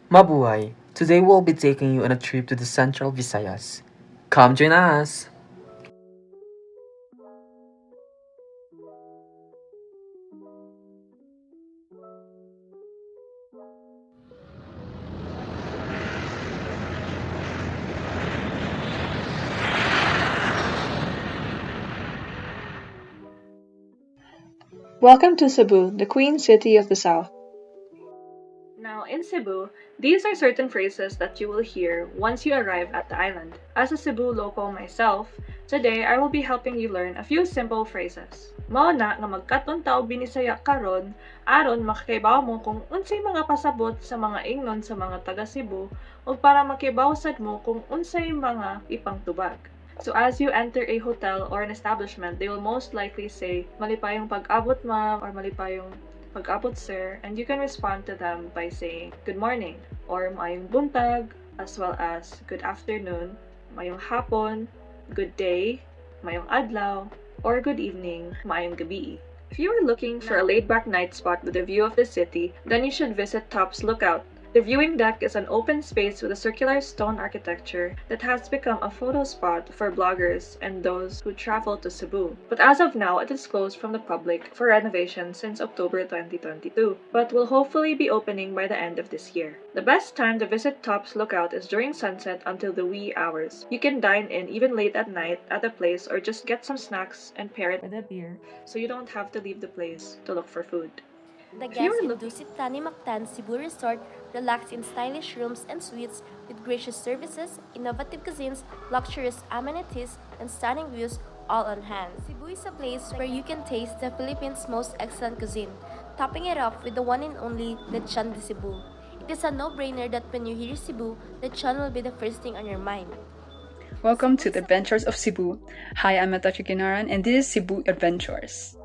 Mabuhay! Today we'll be taking you on a trip to the Central Visayas. Come join us! Welcome to Cebu, the Queen City of the South. Now, in Cebu, these are certain phrases that you will hear once you arrive at the island. As a Cebu local myself, today I will be helping you learn a few simple phrases. Mao na nga magkaton tao binisaya karon, aron makakaibaw mo kung unsay mga pasabot sa mga ingnon sa mga taga Cebu o para makibawsad mo kung unsay mga ipangtubag. So as you enter a hotel or an establishment, they will most likely say, malipayong pag-abot ma'am or malipayong pag-abot sir, and you can respond to them by saying good morning or maayong buntag, as well as good afternoon, maayong hapon, good day, maayong adlaw, or good evening, maayong gabi. If you are looking for a laid-back night spot with a view of the city, then you should visit Tops Lookout. The viewing deck is an open space with a circular stone architecture that has become a photo spot for bloggers and those who travel to Cebu. But as of now, it is closed from the public for renovation since October 2022, but will hopefully be opening by the end of this year. The best time to visit Tops Lookout is during sunset until the wee hours. You can dine in even late at night at the place or just get some snacks and pair it with a beer so you don't have to leave the place to look for food. The If you guests are in looking Dusit Tani Mactan Cebu Resort relax in stylish rooms and suites with gracious services, innovative cuisines, luxurious amenities, and stunning views all on hand. Cebu is a place where you can taste the Philippines' most excellent cuisine, topping it off with the one and only Lechon de Cebu. It is a no-brainer that when you hear Cebu, lechon will be the first thing on your mind. Welcome to the Adventures of Cebu. Hi, I'm Matachi Kinaran, and this is Cebu Adventures.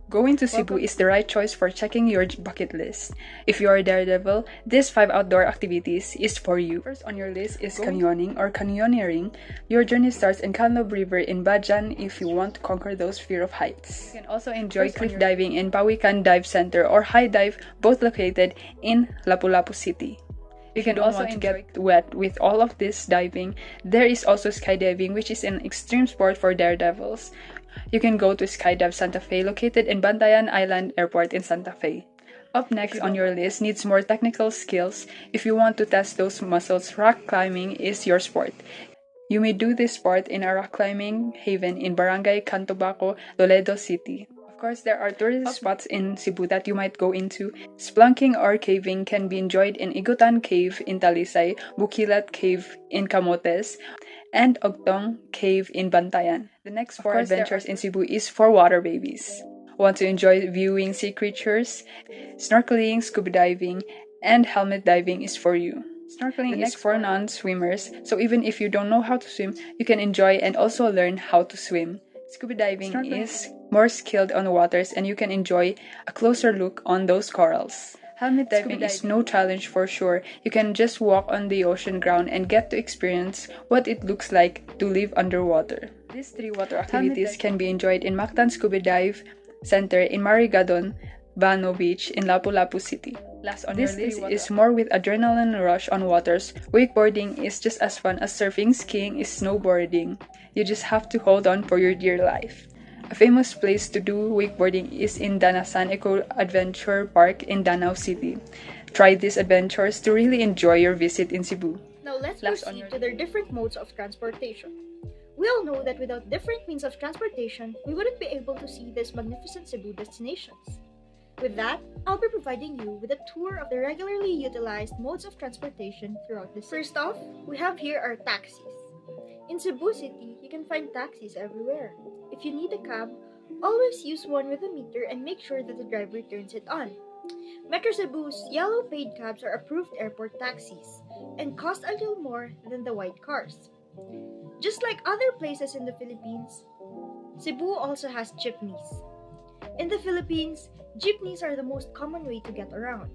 Going to Cebu is the right choice for checking your bucket list. If you are a daredevil, these 5 outdoor activities is for you. First on your list is canyoning or canyoneering. Your journey starts in Canlob River in Bajan if you want to conquer those fear of heights. You can also enjoy cliff diving in Pawikan Dive Center or High Dive, both located in Lapu-Lapu City. You can also get wet with all of this diving. There is also skydiving, which is an extreme sport for daredevils. You can go to Skydive Santa Fe, located in Bantayan Island Airport in Santa Fe. Up next on your list needs more technical skills. If you want to test those muscles, rock climbing is your sport. You may do this sport in a rock climbing haven in Barangay Cantobaco, Toledo City. Of course, there are tourist spots in Cebu that you might go into. Splunking or caving can be enjoyed in Igutan Cave in Talisay, Bukilat Cave in Camotes, and Ogtong Cave in Bantayan. The next 4 adventures in Cebu is for water babies. Want to enjoy viewing sea creatures? Snorkeling, scuba diving, and helmet diving is for you. Snorkeling is for non-swimmers, so even if you don't know how to swim, you can enjoy and also learn how to swim. Scuba diving is more skilled on the waters and you can enjoy a closer look on those corals. Helmet diving is no challenge for sure. You can just walk on the ocean ground and get to experience what it looks like to live underwater. These 3 water activities can be enjoyed in Mactan Scuba Dive Center in Marigadon, Bano Beach in Lapu-Lapu City. Last on this list is more with adrenaline rush on waters. Wakeboarding is just as fun as surfing, skiing is snowboarding. You just have to hold on for your dear life. A famous place to do wakeboarding is in Danasan Eco Adventure Park in Danau City. Try these adventures to really enjoy your visit in Cebu. Now let's proceed to their different modes of transportation. We all know that without different means of transportation, we wouldn't be able to see these magnificent Cebu destinations. With that, I'll be providing you with a tour of the regularly utilized modes of transportation throughout the city. First off, we have here our taxis. In Cebu City, you can find taxis everywhere. If you need a cab, always use one with a meter and make sure that the driver turns it on. Metro Cebu's yellow paid cabs are approved airport taxis and cost a little more than the white cars. Just like other places in the Philippines, Cebu also has jeepneys. In the Philippines, jeepneys are the most common way to get around.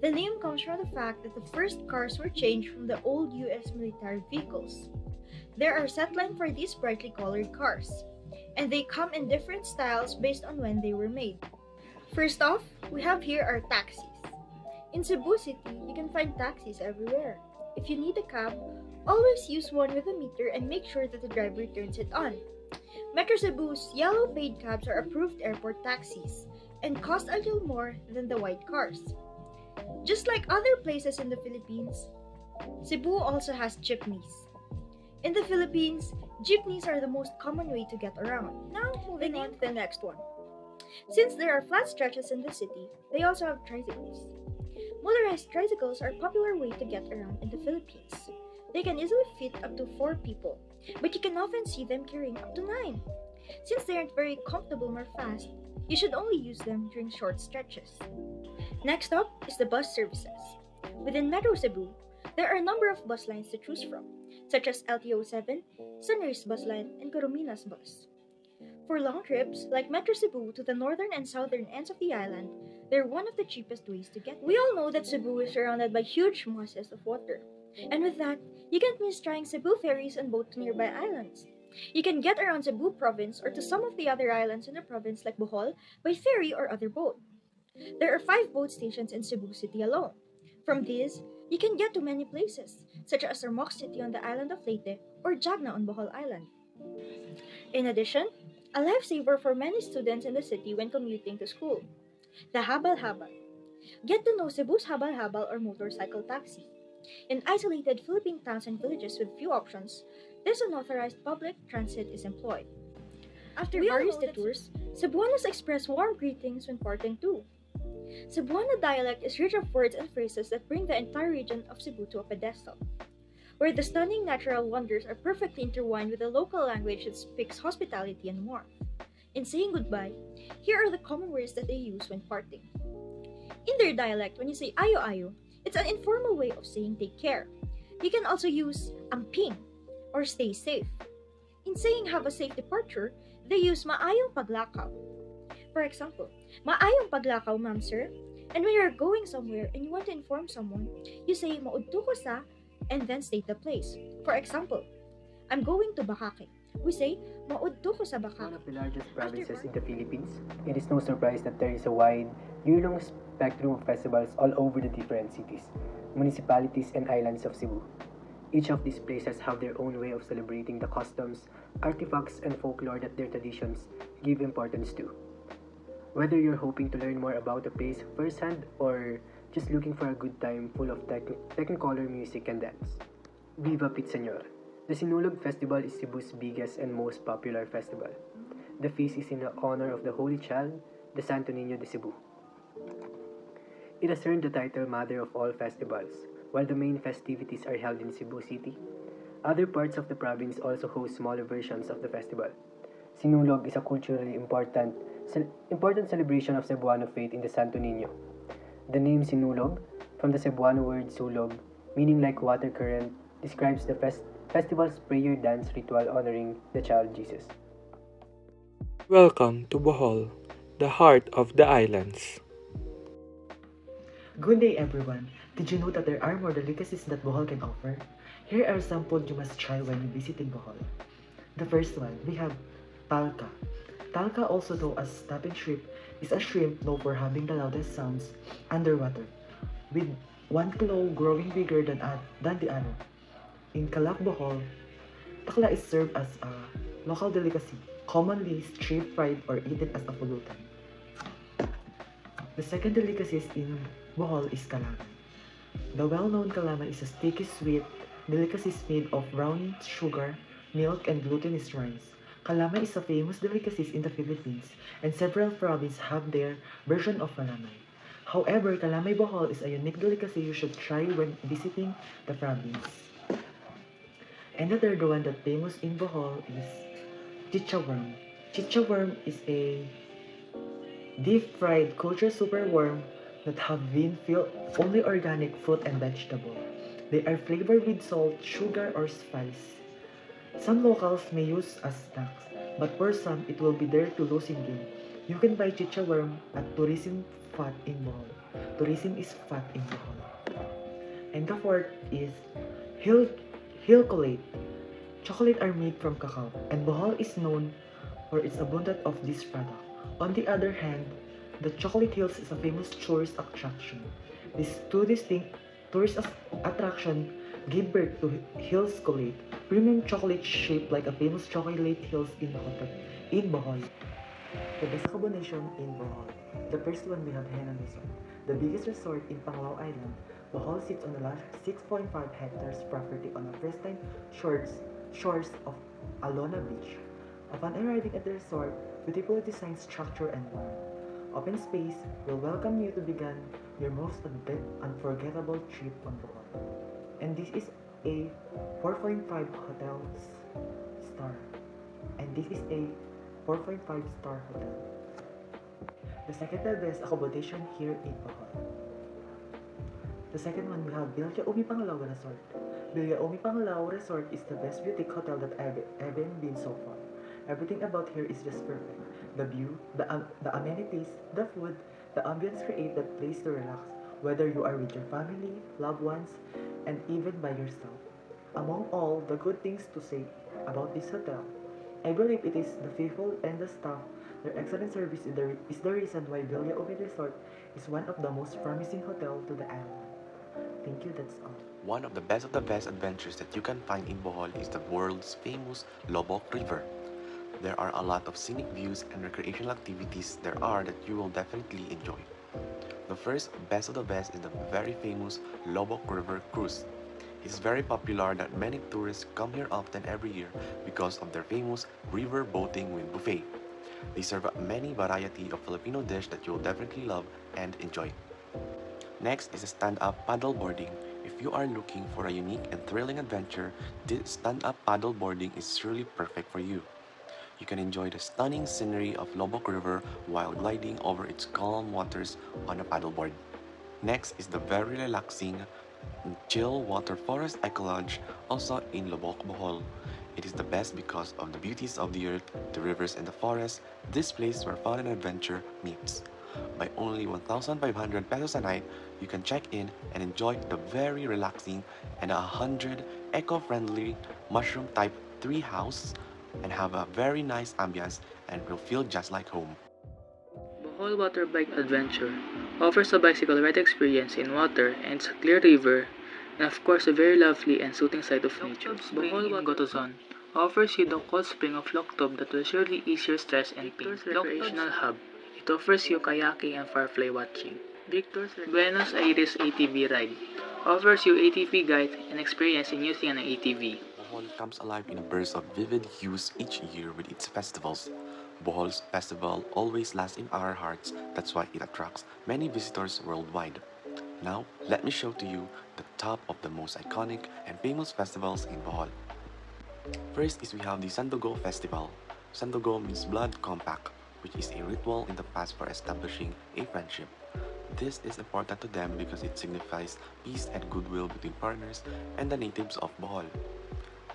The name comes from the fact that the first cars were changed from the old US military vehicles. There are set line for these brightly colored cars, and they come in different styles based on when they were made. First off, we have here our taxis. In Cebu City, you can find taxis everywhere. If you need a cab, always use one with a meter and make sure that the driver turns it on. Metro Cebu's yellow paid cabs are approved airport taxis and cost a little more than the white cars. Just like other places in the Philippines, Cebu also has jeepneys. In the Philippines, jeepneys are the most common way to get around. Now, moving on to the next one. Since there are flat stretches in the city, they also have tricycles. Motorized tricycles are a popular way to get around in the Philippines. They can easily fit up to 4 people, but you can often see them carrying up to 9. Since they aren't very comfortable nor fast, you should only use them during short stretches. Next up is the bus services. Within Metro Cebu, there are a number of bus lines to choose from, such as LTO7, Sunrise Bus Line, and Corominas Bus. For long trips, like Metro Cebu to the northern and southern ends of the island, they're one of the cheapest ways to get there. We all know that Cebu is surrounded by huge masses of water. And with that, you can't miss trying Cebu ferries on boat to nearby islands. You can get around Cebu province or to some of the other islands in the province like Bohol by ferry or other boat. There are 5 boat stations in Cebu City alone. From these, you can get to many places, such as Ormoc City on the island of Leyte or Jagna on Bohol Island. In addition, a lifesaver for many students in the city when commuting to school, the Habal Habal. Get to know Cebu's Habal Habal or motorcycle taxi. In isolated Philippine towns and villages with few options, this unauthorized public transit is employed. After various detours, Cebuanos express warm greetings when parting too. Cebuano dialect is rich of words and phrases that bring the entire region of Cebu to a pedestal, where the stunning natural wonders are perfectly intertwined with the local language that speaks hospitality and warmth. In saying goodbye, here are the common words that they use when parting. In their dialect, when you say ayo ayo, it's an informal way of saying take care. You can also use amping, or stay safe. In saying have a safe departure, they use maayong paglakaw. For example, maayong paglakaw, ma'am sir. And when you're going somewhere and you want to inform someone, you say maudto ko sa, and then state the place. For example, I'm going to Bakake. We say maudto ko sa One Bakake. of the largest provinces in the Philippines, it is no surprise that there is a wide, year-long spectrum of festivals all over the different cities, municipalities, and islands of Cebu. Each of these places have their own way of celebrating the customs, artifacts, and folklore that their traditions give importance to. Whether you're hoping to learn more about the place firsthand or just looking for a good time full of technicolor music and dance. Viva Pitseñor! The Sinulog Festival is Cebu's biggest and most popular festival. The feast is in honor of the Holy Child, the Santo Niño de Cebu. It has earned the title Mother of all festivals. While the main festivities are held in Cebu City, other parts of the province also host smaller versions of the festival. Sinulog is a culturally important celebration of Cebuano faith in the Santo Niño. The name Sinulog, from the Cebuano word sulog, meaning like water current, describes the festival's prayer dance ritual honoring the child Jesus. Welcome to Bohol, the heart of the islands. Good day everyone! Did you know that there are more delicacies that Bohol can offer? Here are some food you must try when you visited Bohol. The first one, we have talca. Talca, also known as snapping shrimp, is a shrimp known for having the loudest sounds underwater, with one claw growing bigger than the other. In Calaf, Bohol, takla is served as a local delicacy, commonly stir-fried or eaten as a pulutan. The second delicacy in Bohol is kalaman. The well-known kalaman is a sticky sweet delicacy made of brown sugar, milk, and glutinous rice. Kalaman is a famous delicacy in the Philippines, and several provinces have their version of kalaman. However, Kalamay Bohol is a unique delicacy you should try when visiting the province. And the third one that's famous in Bohol is chicha worm. Chicha worm is a deep-fried culture super worm that have been filled only organic fruit and vegetable. They are flavored with salt, sugar, or spice. Some locals may use as snacks, but for some, it will be their to losing game. You can buy chicha worm at Tourism Fat in Bohol. Tourism is fat in Bohol. And the fourth is Hilcolate. Chocolate are made from cacao, and Bohol is known for its abundance of this product. On the other hand, the Chocolate Hills is a famous tourist attraction. These two distinct attractions gave birth to Hills Chocolate, premium chocolate shaped like a famous chocolate hills in Bohol. The best combination in Bohol. The first one we have Henan Resort, the biggest resort in Panglao Island. Bohol sits on the large 6.5 hectares property on the first-time shores of Alona Beach. Upon arriving at the resort, beautifully designed structure and warm, open space will welcome you to begin your most unforgettable trip on Bohol. And this is a 4.5 star. And this is a 4.5 star hotel. The second best accommodation here in Bohol. The second one, we have Villa Umi Panglao Resort. Villa Umi Panglao Resort is the best boutique hotel that I've ever been so far. Everything about here is just perfect. The view, the amenities, the food, the ambience create that place to relax, whether you are with your family, loved ones, and even by yourself. Among all the good things to say about this hotel, I believe it is the people and the staff. Their excellent service is the reason why Villa Umi Resort is one of the most promising hotel to the island. Thank you, that's all. One of the best adventures that you can find in Bohol is the world's famous Lobok River. There are a lot of scenic views and recreational activities that you will definitely enjoy. The first best of the best is the very famous Lobok River Cruise. It's very popular that many tourists come here often every year because of their famous river boating with buffet. They serve many variety of Filipino dish that you'll definitely love and enjoy. Next is stand-up paddle boarding. If you are looking for a unique and thrilling adventure, this stand-up paddle boarding is truly perfect for you. You can enjoy the stunning scenery of Lobok River while gliding over its calm waters on a paddleboard. Next is the very relaxing Chill Water Forest Eco Lodge, also in Lobok, Bohol. It is the best because of the beauties of the earth, the rivers and the forest. This place where fun and adventure meets. By only 1,500 pesos a night, you can check in and enjoy the very relaxing and 100 eco-friendly mushroom-type tree house and have a very nice ambience and will feel just like home. Bohol Water Bike Adventure offers a bicycle ride experience in water and it's a clear river, and of course a very lovely and soothing sight of nature. Bohol Gotozon offers you the cold spring of Loktob that will surely ease your stress and pain. Recreational Hub. It offers you kayaking and firefly watching. Buenos Aires ATV Ride offers you ATV guide and experience in using an ATV. Bohol comes alive in a burst of vivid hues each year with its festivals. Bohol's festival always lasts in our hearts, that's why it attracts many visitors worldwide. Now, let me show to you the top of the most iconic and famous festivals in Bohol. First is we have the Sandogo Festival. Sandogo means blood compact, which is a ritual in the past for establishing a friendship. This is important to them because it signifies peace and goodwill between foreigners and the natives of Bohol.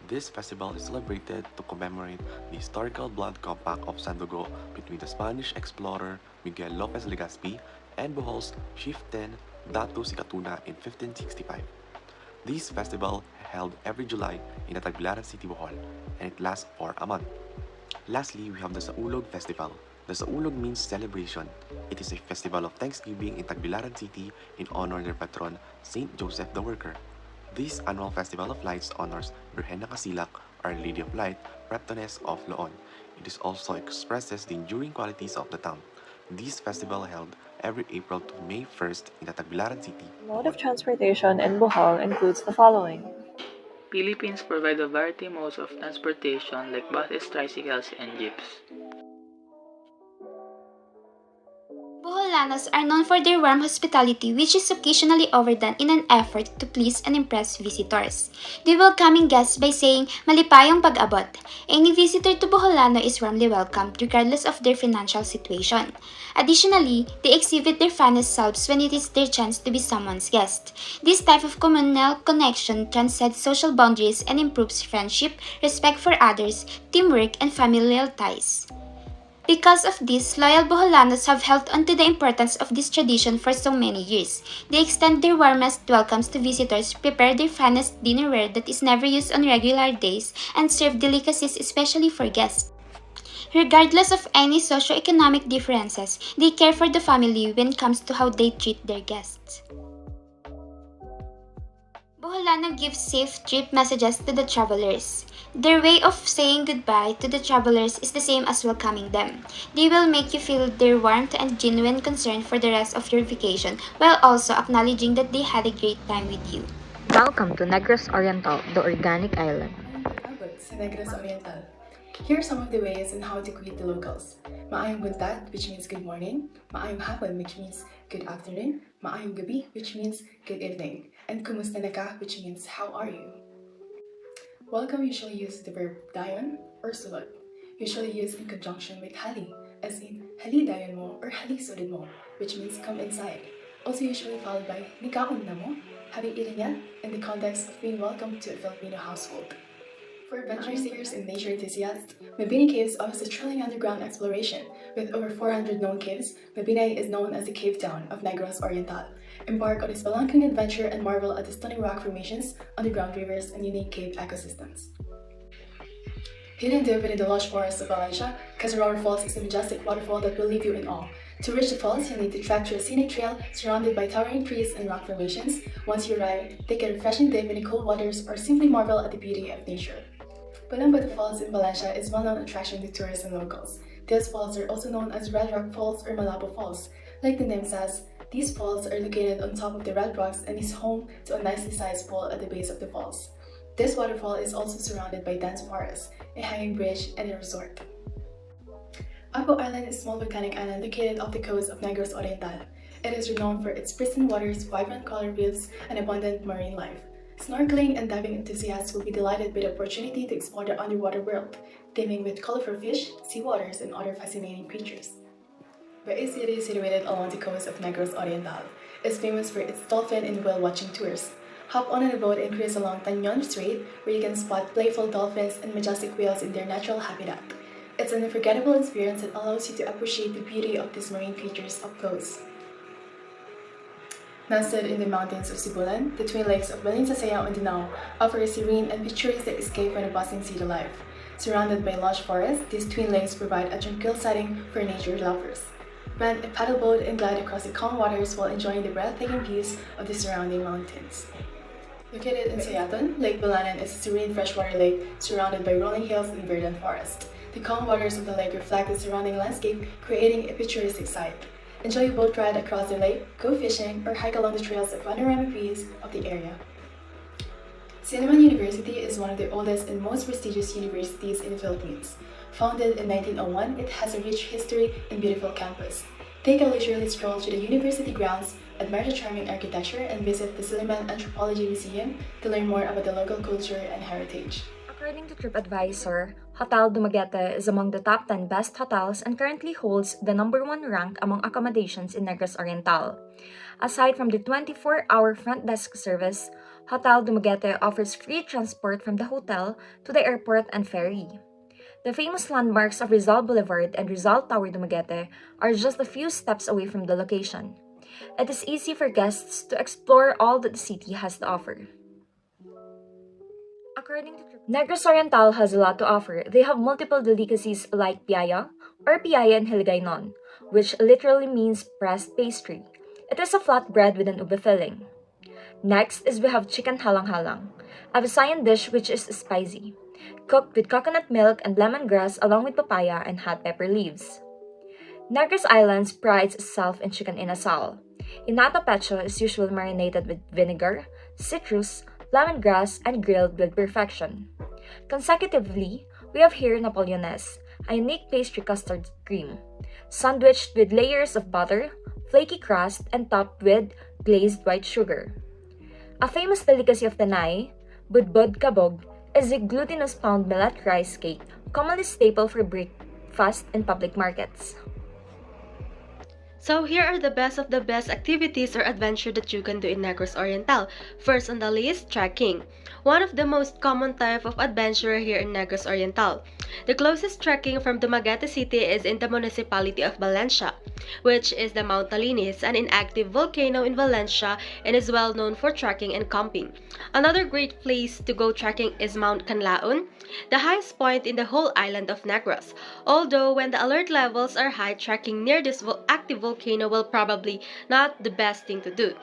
This festival is celebrated to commemorate the historical blood compact of Sandogo between the Spanish explorer Miguel Lopez Legazpi and Bohol's chieftain Datu Sikatuna in 1565. This festival held every July in the Tagbilaran City, Bohol, and it lasts for a month. Lastly, we have the Saulog Festival. The Saulog means celebration. It is a festival of Thanksgiving in Tagbilaran City in honor of their patron, Saint Joseph the Worker. This annual festival of lights honors Birhen Nakasilak, Our Lady of Light, Patroness of Loon. It is also expresses the enduring qualities of the town. This festival held every April to May 1st in the Tagbilaran City. Mode of transportation in Bohol includes the following. Philippines provide a variety of modes of transportation like buses, tricycles, and jeeps. Boholanos are known for their warm hospitality, which is occasionally overdone in an effort to please and impress visitors. They welcoming guests by saying, "Malipayong pag-abot." Any visitor to Boholano is warmly welcomed regardless of their financial situation. Additionally, they exhibit their finest selves when it is their chance to be someone's guest. This type of communal connection transcends social boundaries and improves friendship, respect for others, teamwork, and familial ties. Because of this, loyal Boholanos have held on to the importance of this tradition for so many years. They extend their warmest welcomes to visitors, prepare their finest dinnerware that is never used on regular days, and serve delicacies especially for guests. Regardless of any socio-economic differences, they care for the family when it comes to how they treat their guests. Boholano gives safe trip messages to the travelers. Their way of saying goodbye to the travelers is the same as welcoming them. They will make you feel their warmth and genuine concern for the rest of your vacation while also acknowledging that they had a great time with you. Welcome to Negros Oriental, the organic island. Albert sa Negros Oriental. Here are some of the ways on how to greet the locals. Maayong buntag, which means good morning. Maayong hapon, which means good afternoon. Maayong gabi, which means good evening. And kumusta na ka, which means how are you? Welcome usually uses the verb dayon or sulod, usually used in conjunction with hali, as in hali dayon mo or hali sulod mo, which means come inside. Also usually followed by nikaon na mo, having ilinya in the context of being welcomed to a Filipino household. For adventure seekers and nature enthusiasts, Mabini Caves offers a thrilling underground exploration. With over 400 known caves, Mabini is known as the cave town of Negros Oriental. Embark on a spelunking adventure and marvel at the stunning rock formations, underground rivers, and unique cave ecosystems. Hidden deep within the lush forests of Valencia, Casarora Falls is a majestic waterfall that will leave you in awe. To reach the falls, you need to trek through a scenic trail surrounded by towering trees and rock formations. Once you arrive, take a refreshing dip in the cold waters or simply marvel at the beauty of nature. Balambata Falls in Valencia is a well-known attraction to tourists and locals. These falls are also known as Red Rock Falls or Malabo Falls. Like the name says, these falls are located on top of the red rocks and is home to a nicely sized pool at the base of the falls. This waterfall is also surrounded by dense forests, a hanging bridge, and a resort. Apo Island is a small volcanic island located off the coast of Negros Oriental. It is renowned for its pristine waters, vibrant coral reefs, and abundant marine life. Snorkeling and diving enthusiasts will be delighted by the opportunity to explore the underwater world, teeming with colorful fish, sea waters, and other fascinating creatures. Bay City is situated along the coast of Negros Oriental. It's famous for its dolphin and whale watching tours. Hop on a boat and cruise along Tanyon Strait, where you can spot playful dolphins and majestic whales in their natural habitat. It's an unforgettable experience that allows you to appreciate the beauty of these marine creatures up close. Nestled in the mountains of Sibulan, the twin lakes of Balinsasayao and Danao offer a serene and picturesque escape from the bustling city life. Surrounded by lush forests, these twin lakes provide a tranquil setting for nature lovers. Rent a paddle boat and glide across the calm waters while enjoying the breathtaking views of the surrounding mountains. Located in Sayaton, Lake Bulanan is a serene freshwater lake surrounded by rolling hills and verdant forest. The calm waters of the lake reflect the surrounding landscape, creating a picturesque sight. Enjoy a boat ride across the lake, go fishing, or hike along the trails of panoramic views of the area. Sinaman University is one of the oldest and most prestigious universities in the Philippines. Founded in 1901, it has a rich history and beautiful campus. Take a leisurely stroll to the university grounds, admire the charming architecture, and visit the Siliman Anthropology Museum to learn more about the local culture and heritage. According to TripAdvisor, Hotel Dumaguete is among the top 10 best hotels and currently holds the #1 rank among accommodations in Negros Oriental. Aside from the 24-hour front desk service, Hotel Dumaguete offers free transport from the hotel to the airport and ferry. The famous landmarks of Rizal Boulevard and Rizal Tower Dumaguete are just a few steps away from the location. It is easy for guests to explore all that the city has to offer. According to Negros Oriental has a lot to offer. They have multiple delicacies like piaya or piaya in Hiligaynon, which literally means pressed pastry. It is a flat bread with an ube filling. Next is we have chicken halang-halang, a Visayan dish which is spicy, cooked with coconut milk and lemongrass along with papaya and hot pepper leaves. Negros Islands prides itself in chicken inasal. Inato pecho is usually marinated with vinegar, citrus, lemongrass, and grilled with perfection. Consecutively, we have here Napoleones, a unique pastry custard cream, sandwiched with layers of butter, flaky crust, and topped with glazed white sugar. A famous delicacy of Tanay, budbud kabog, is a glutinous pound millet rice cake, commonly staple for breakfast in public markets. So here are the best of the best activities or adventure that you can do in Negros Oriental. First on the list, trekking. One of the most common type of adventure here in Negros Oriental. The closest trekking from Dumaguete City is in the municipality of Valencia, which is the Mount Talinis, an inactive volcano in Valencia, and is well known for trekking and camping. Another great place to go trekking is Mount Canlaon, the highest point in the whole island of Negros. Although when the alert levels are high, trekking near this active volcano will probably not the best thing to do.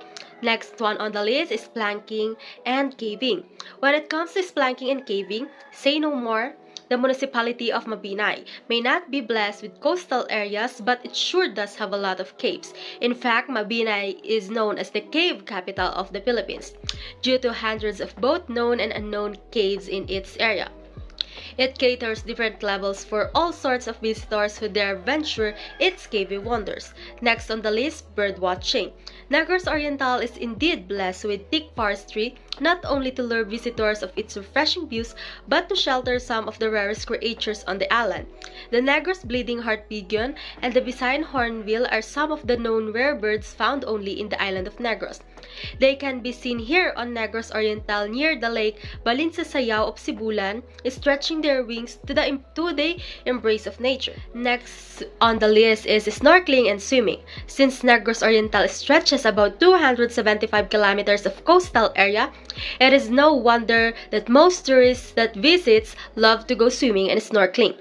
Next one on the list is planking and caving. When it comes to planking and caving, say no more. The municipality of Mabinay may not be blessed with coastal areas, but it sure does have a lot of caves. In fact, Mabinay is known as the cave capital of the Philippines, due to hundreds of both known and unknown caves in its area. It caters different levels for all sorts of visitors who dare venture its cavey wonders. Next on the list, bird watching. Negros Oriental is indeed blessed with thick forestry, not only to lure visitors of its refreshing views, but to shelter some of the rarest creatures on the island. The Negros bleeding heart pigeon and the Visayan hornbill are some of the known rare birds found only in the island of Negros. They can be seen here on Negros Oriental near the lake Balinsasayao of Sibulan, stretching their wings to the embrace of nature. Next on the list is snorkeling and swimming. Since Negros Oriental stretches about 275 kilometers of coastal area, it is no wonder that most tourists that visits love to go swimming and snorkeling.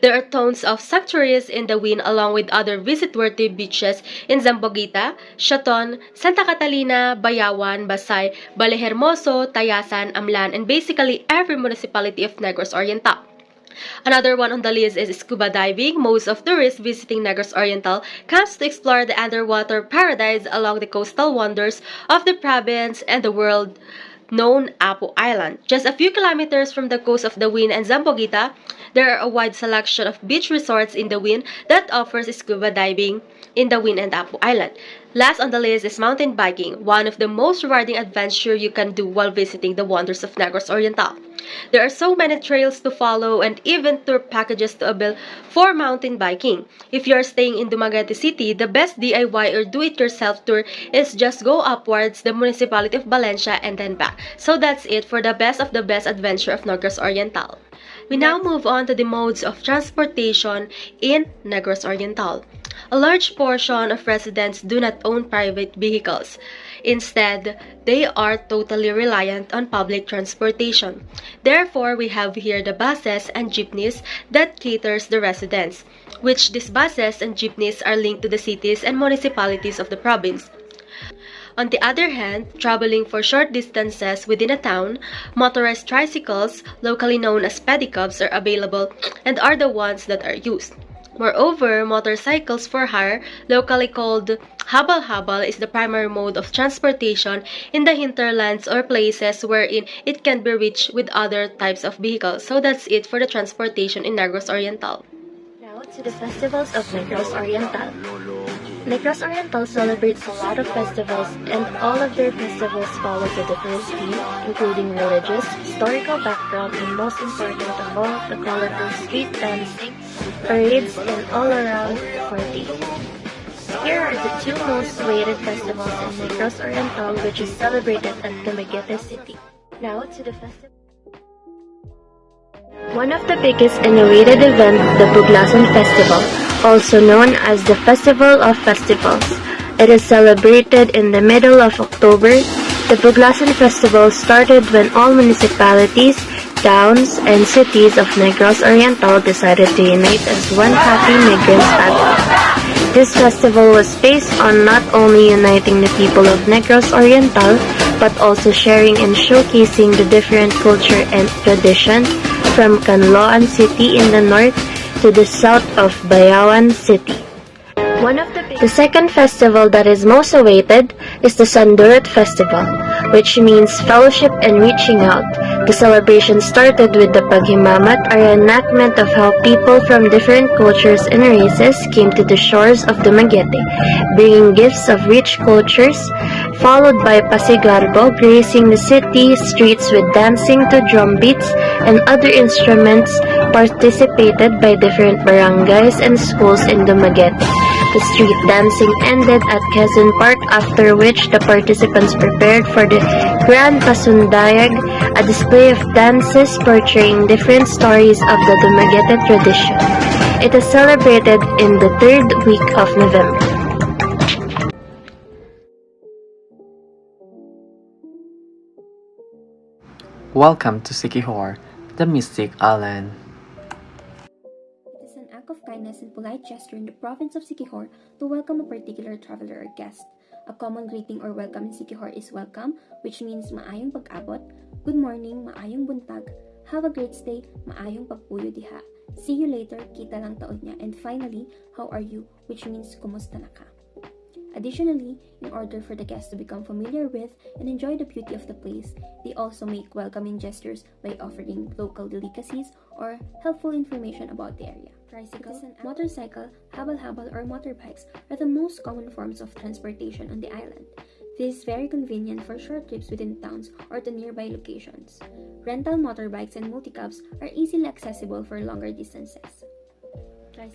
There are tons of sanctuaries in the Win along with other visit-worthy beaches in Zamboguita, Chaton, Santa Catalina, Bayawan, Basay, Balehermoso, Tayasan, Amlan, and basically every municipality of Negros Oriental. Another one on the list is scuba diving. Most of tourists visiting Negros Oriental comes to explore the underwater paradise along the coastal wonders of the province and the world known Apo Island. Just a few kilometers from the coast of the Win and Zamboguita, there are a wide selection of beach resorts in the Win that offers scuba diving in the Win and Apo Island. Last on the list is mountain biking, one of the most rewarding adventures you can do while visiting the wonders of Negros Oriental. There are so many trails to follow and even tour packages to avail for mountain biking. If you are staying in Dumaguete City, the best DIY or do-it-yourself tour is just go upwards the municipality of Valencia and then back. So that's it for the best of the best adventure of Negros Oriental. We now move on to the modes of transportation in Negros Oriental. A large portion of residents do not own private vehicles. Instead, they are totally reliant on public transportation. Therefore, we have here the buses and jeepneys that caters the residents, which these buses and jeepneys are linked to the cities and municipalities of the province. On the other hand, traveling for short distances within a town, motorized tricycles, locally known as pedicabs, are available and are the ones that are used. Moreover, motorcycles for hire, locally called habal-habal, is the primary mode of transportation in the hinterlands or places wherein it can be reached with other types of vehicles. So that's it for the transportation in Negros Oriental. Now to the festivals of Negros Oriental. Negros Oriental celebrates a lot of festivals, and all of their festivals follow a different theme, including religious, historical background, and most important of all, the colorful street dancing, parades, and all-around party. Here are the two most awaited festivals in Negros Oriental, which is celebrated at Dumaguete City. Now to the festival. One of the biggest and awaited events, the Buglasan Festival, also known as the Festival of Festivals. It is celebrated in the middle of October. The Buglasan Festival started when all municipalities, towns, and cities of Negros Oriental decided to unite as one happy migrants family. This festival was based on not only uniting the people of Negros Oriental, but also sharing and showcasing the different culture and tradition from Canloan City in the north to the south of Bayawan City. The second festival that is most awaited is the Sandurat Festival, which means fellowship and reaching out. The celebration started with the Paghimamat, a reenactment of how people from different cultures and races came to the shores of Dumaguete, bringing gifts of rich cultures, followed by Pasigarbo, gracing the city streets with dancing to drum beats and other instruments participated by different barangays and schools in Dumaguete. The street dancing ended at Quezon Park, after which the participants prepared for the Grand Pasundayag, a display of dances portraying different stories of the Dumaguete tradition. It is celebrated in the third week of November. Welcome to Siquijor, the Mystic Island. It is an act of kindness and polite gesture in the province of Siquijor to welcome a particular traveler or guest. A common greeting or welcome in Siquijor is welcome, which means maayong pag-abot, good morning, maayong buntag, have a great stay, maayong pagpuyo diha, see you later, kita lang taon niya, and finally, how are you, which means kumusta na ka. Additionally, in order for the guests to become familiar with and enjoy the beauty of the place, they also make welcoming gestures by offering local delicacies or helpful information about the area. Tricycle, motorcycle, habal-habal, or motorbikes are the most common forms of transportation on the island. This is very convenient for short trips within towns or to nearby locations. Rental motorbikes and multicabs are easily accessible for longer distances.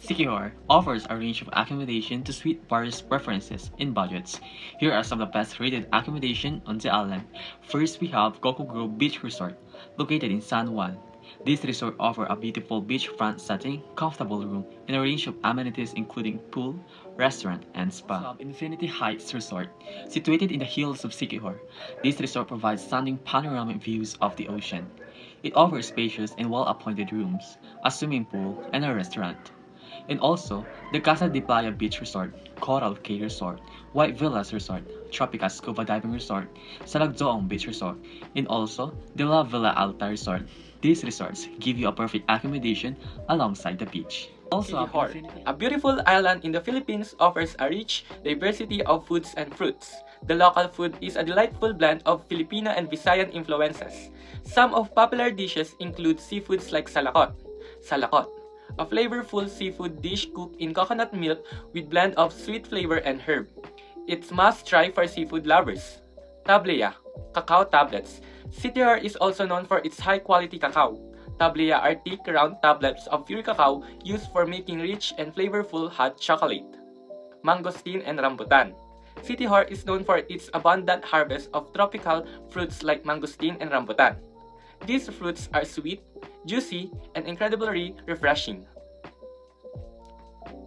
Siquijor offers a range of accommodation to suit various preferences and budgets. Here are some of the best rated accommodation on the island. First, we have Coco Grove Beach Resort, located in San Juan. This resort offers a beautiful beachfront setting, comfortable room, and a range of amenities including pool, restaurant, and spa. We have Infinity Heights Resort, situated in the hills of Siquijor. This resort provides stunning panoramic views of the ocean. It offers spacious and well-appointed rooms, a swimming pool, and a restaurant. And also, the Casa de Playa Beach Resort, Coral Cay Resort, White Villas Resort, Tropica Scuba Diving Resort, Salagdoong Beach Resort, and also the La Villa Alta Resort. These resorts give you a perfect accommodation alongside the beach. Also, Siquijor, a beautiful island in the Philippines, offers a rich diversity of foods and fruits. The local food is a delightful blend of Filipino and Visayan influences. Some of popular dishes include seafoods like salakot, a flavorful seafood dish cooked in coconut milk with blend of sweet flavor and herb. It's must-try for seafood lovers. Tablea, cacao tablets. Siquijor is also known for its high-quality cacao. Tablea are thick, round tablets of pure cacao used for making rich and flavorful hot chocolate. Mangosteen and rambutan. Siquijor is known for its abundant harvest of tropical fruits like mangosteen and rambutan. These fruits are sweet, juicy, and incredibly refreshing.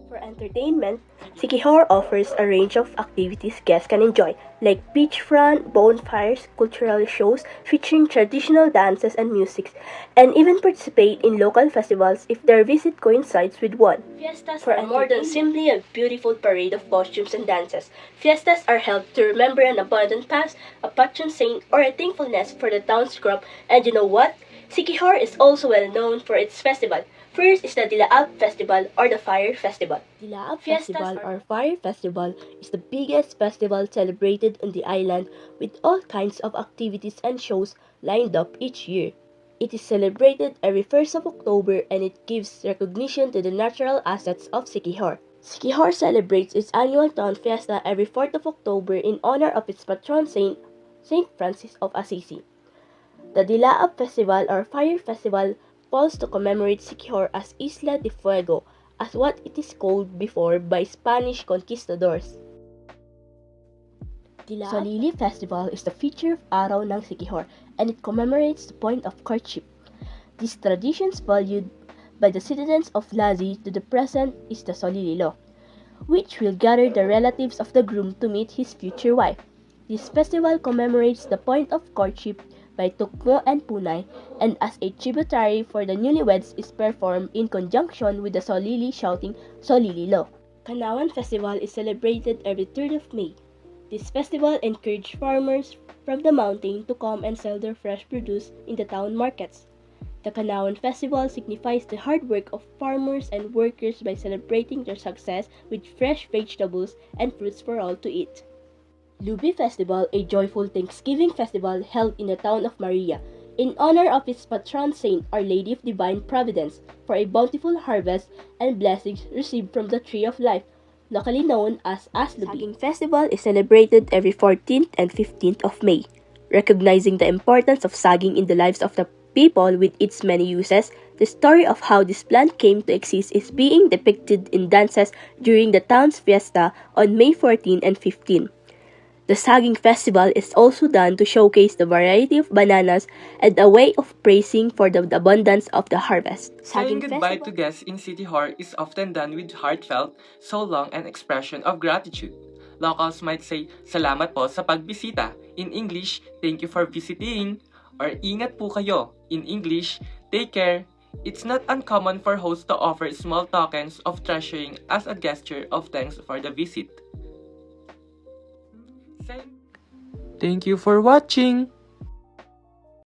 For entertainment, Siquijor offers a range of activities guests can enjoy, like beachfront, bonfires, cultural shows featuring traditional dances and music, and even participate in local festivals if their visit coincides with one. Fiestas are more than simply a beautiful parade of costumes and dances. Fiestas are held to remember an abundant past, a patron saint, or a thankfulness for the town's crop, and you know what? Siquijor is also well known for its festival. First is the Dilaab Festival or the Fire Festival. Dilaab Festival or Fire Festival is the biggest festival celebrated on the island with all kinds of activities and shows lined up each year. It is celebrated every 1st of October and it gives recognition to the natural assets of Siquijor. Siquijor celebrates its annual town fiesta every 4th of October in honor of its patron saint, Saint Francis of Assisi. The Dilaab Festival or Fire Festival falls to commemorate Siquijor as Isla de Fuego, as what it is called before by Spanish conquistadors. Solili Festival is the feature of Araw ng Siquijor and it commemorates the point of courtship. These traditions valued by the citizens of Lazi to the present is the Solililo, which will gather the relatives of the groom to meet his future wife. This festival commemorates the point of courtship by Tukmo and Punay, and as a tributary for the newlyweds is performed in conjunction with the Solili shouting Solililo. Kanawan Festival is celebrated every 3rd of May. This festival encourages farmers from the mountain to come and sell their fresh produce in the town markets. The Kanawan Festival signifies the hard work of farmers and workers by celebrating their success with fresh vegetables and fruits for all to eat. Lubi Festival, a joyful Thanksgiving festival held in the town of Maria, in honor of its patron saint, Our Lady of Divine Providence, for a bountiful harvest and blessings received from the Tree of Life, locally known as Aslubi. Saging Festival is celebrated every 14th and 15th of May, recognizing the importance of saging in the lives of the people with its many uses, the story of how this plant came to exist is being depicted in dances during the town's fiesta on May 14 and 15. The Saging Festival is also done to showcase the variety of bananas and a way of praising for the abundance of the harvest. Saying Saging goodbye Festival to guests in City Hall is often done with heartfelt, so long an expression of gratitude. Locals might say, "Salamat po sa pagbisita." In English, "Thank you for visiting." Or "Ingat po kayo." In English, "Take care." It's not uncommon for hosts to offer small tokens of treasuring as a gesture of thanks for the visit. Thank you for watching!